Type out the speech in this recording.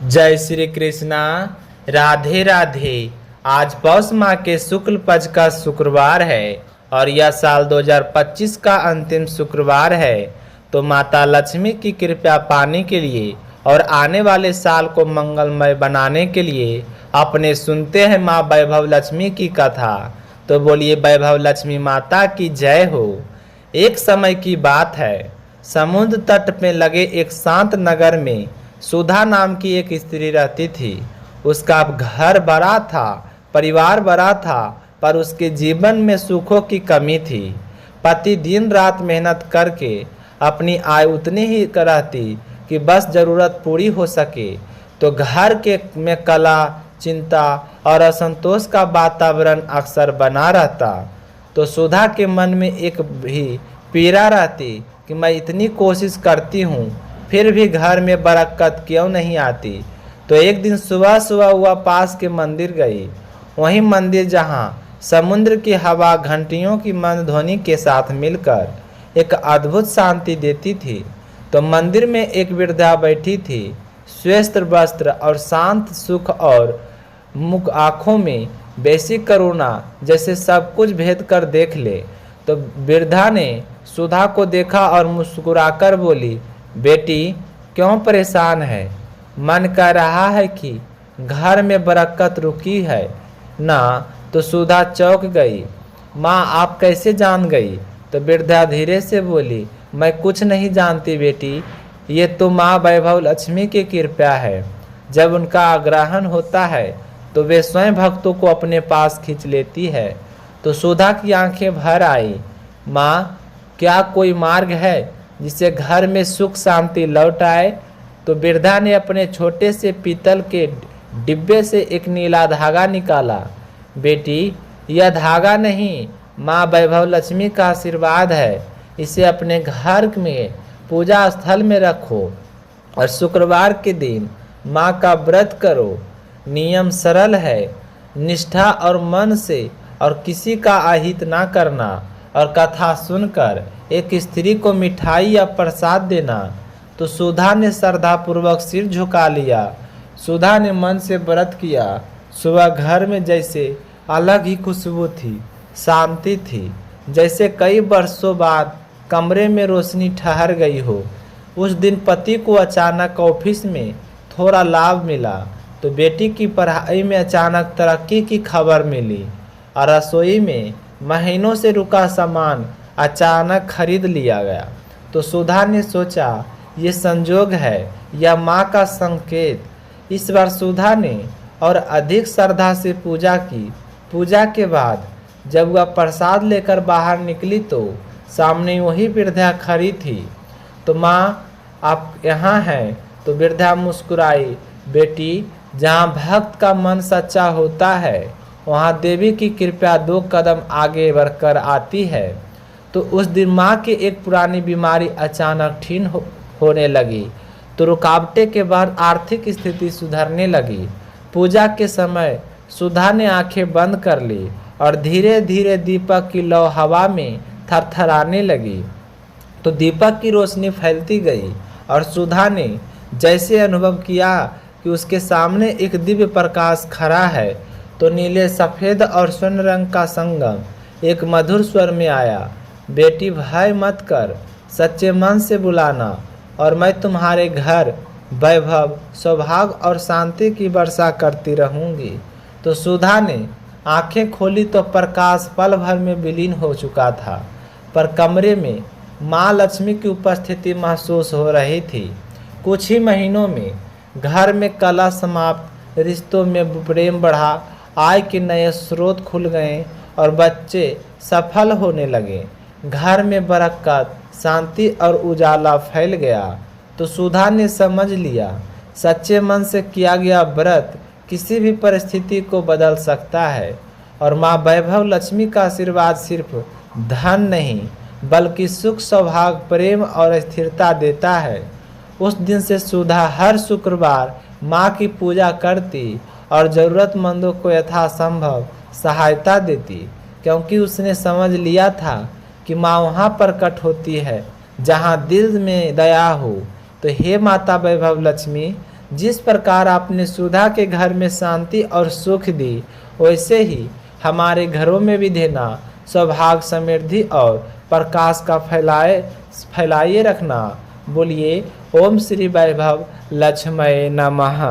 जय श्री कृष्णा। राधे राधे। आज पौष माह के शुक्ल पक्ष का शुक्रवार है और यह साल 2025 का अंतिम शुक्रवार है। तो माता लक्ष्मी की कृपा पाने के लिए और आने वाले साल को मंगलमय बनाने के लिए अपने सुनते हैं माँ वैभव लक्ष्मी की कथा। तो बोलिए वैभव लक्ष्मी माता की जय हो। एक समय की बात है, समुद्र तट में लगे एक शांत नगर में सुधा नाम की एक स्त्री रहती थी। उसका घर बड़ा था, परिवार बड़ा था, पर उसके जीवन में सुखों की कमी थी। पति दिन रात मेहनत करके अपनी आय उतनी ही कराती कि बस जरूरत पूरी हो सके। तो घर के में कला, चिंता और असंतोष का वातावरण अक्सर बना रहता। तो सुधा के मन में एक भी पीड़ा रहती कि मैं इतनी कोशिश करती हूँ, फिर भी घर में बरकत क्यों नहीं आती। तो एक दिन सुबह सुबह वह पास के मंदिर गई। वही मंदिर जहाँ समुद्र की हवा घंटियों की मंद ध्वनि के साथ मिलकर एक अद्भुत शांति देती थी। तो मंदिर में एक वृद्धा बैठी थी, श्वेत वस्त्र और शांत सुख और मुख आँखों में वैसी करुणा जैसे सब कुछ भेद कर देख ले। तो वृद्धा ने सुधा को देखा और मुस्कुराकर बोली, बेटी क्यों परेशान है? मन कह रहा है कि घर में बरकत रुकी है ना। तो सुधा चौंक गई। माँ आप कैसे जान गई? तो वृद्धा धीरे से बोली, मैं कुछ नहीं जानती बेटी, ये तो माँ वैभव लक्ष्मी की कृपा है। जब उनका आग्रहण होता है तो वे स्वयं भक्तों को अपने पास खींच लेती है। तो सुधा की आंखें भर आई। माँ क्या कोई मार्ग है जिससे घर में सुख शांति लौट आए? तो वृद्धा ने अपने छोटे से पीतल के डिब्बे से एक नीला धागा निकाला। बेटी यह धागा नहीं, माँ वैभव लक्ष्मी का आशीर्वाद है। इसे अपने घर में पूजा स्थल में रखो और शुक्रवार के दिन माँ का व्रत करो। नियम सरल है, निष्ठा और मन से और किसी का अहित ना करना और कथा सुनकर एक स्त्री को मिठाई या प्रसाद देना। तो सुधा ने श्रद्धापूर्वक सिर झुका लिया। सुधा ने मन से व्रत किया। सुबह घर में जैसे अलग ही खुशबू थी, शांति थी, जैसे कई वर्षों बाद कमरे में रोशनी ठहर गई हो। उस दिन पति को अचानक ऑफिस में थोड़ा लाभ मिला। तो बेटी की पढ़ाई में अचानक तरक्की की खबर मिली और रसोई में महीनों से रुका सामान अचानक खरीद लिया गया। तो सुधा ने सोचा ये संजोग है या माँ का संकेत। इस बार सुधा ने और अधिक श्रद्धा से पूजा की। पूजा के बाद जब वह प्रसाद लेकर बाहर निकली तो सामने वही वृद्धा खड़ी थी। तो माँ आप यहाँ हैं? तो वृद्धा मुस्कुराई, बेटी जहाँ भक्त का मन सच्चा होता है वहाँ देवी की कृपा 2 कदम आगे बढ़कर आती है। तो उस दिन माँ की एक पुरानी बीमारी अचानक ठीक होने लगी। तो रुकावटें के बाद आर्थिक स्थिति सुधरने लगी। पूजा के समय सुधा ने आंखें बंद कर ली और धीरे धीरे दीपक की लौ हवा में थरथराने लगी। तो दीपक की रोशनी फैलती गई और सुधा ने जैसे अनुभव किया कि उसके सामने एक दिव्य प्रकाश खड़ा है। तो नीले, सफ़ेद और स्वर्ण रंग का संगम एक मधुर स्वर में आया, बेटी भय मत कर, सच्चे मन से बुलाना और मैं तुम्हारे घर वैभव, सौभाग्य और शांति की वर्षा करती रहूँगी। तो सुधा ने आंखें खोली तो प्रकाश पल भर में विलीन हो चुका था, पर कमरे में माँ लक्ष्मी की उपस्थिति महसूस हो रही थी। कुछ ही महीनों में घर में कला समाप्त, रिश्तों में प्रेम बढ़ा, आय के नए स्रोत खुल गए और बच्चे सफल होने लगे। घर में बरकत, शांति और उजाला फैल गया। तो सुधा ने समझ लिया सच्चे मन से किया गया व्रत किसी भी परिस्थिति को बदल सकता है और माँ वैभव लक्ष्मी का आशीर्वाद सिर्फ धन नहीं बल्कि सुख, सौभाग्य, प्रेम और स्थिरता देता है। उस दिन से सुधा हर शुक्रवार माँ की पूजा करती और ज़रूरतमंदों को यथासंभव सहायता देती, क्योंकि उसने समझ लिया था कि माँ वहाँ प्रकट होती है जहाँ दिल में दया हो। तो हे माता वैभव लक्ष्मी, जिस प्रकार आपने सुधा के घर में शांति और सुख दी, वैसे ही हमारे घरों में भी देना। सौभाग्य, समृद्धि और प्रकाश का फैलाए रखना। बोलिए ओम श्री वैभव लक्ष्मय नमः।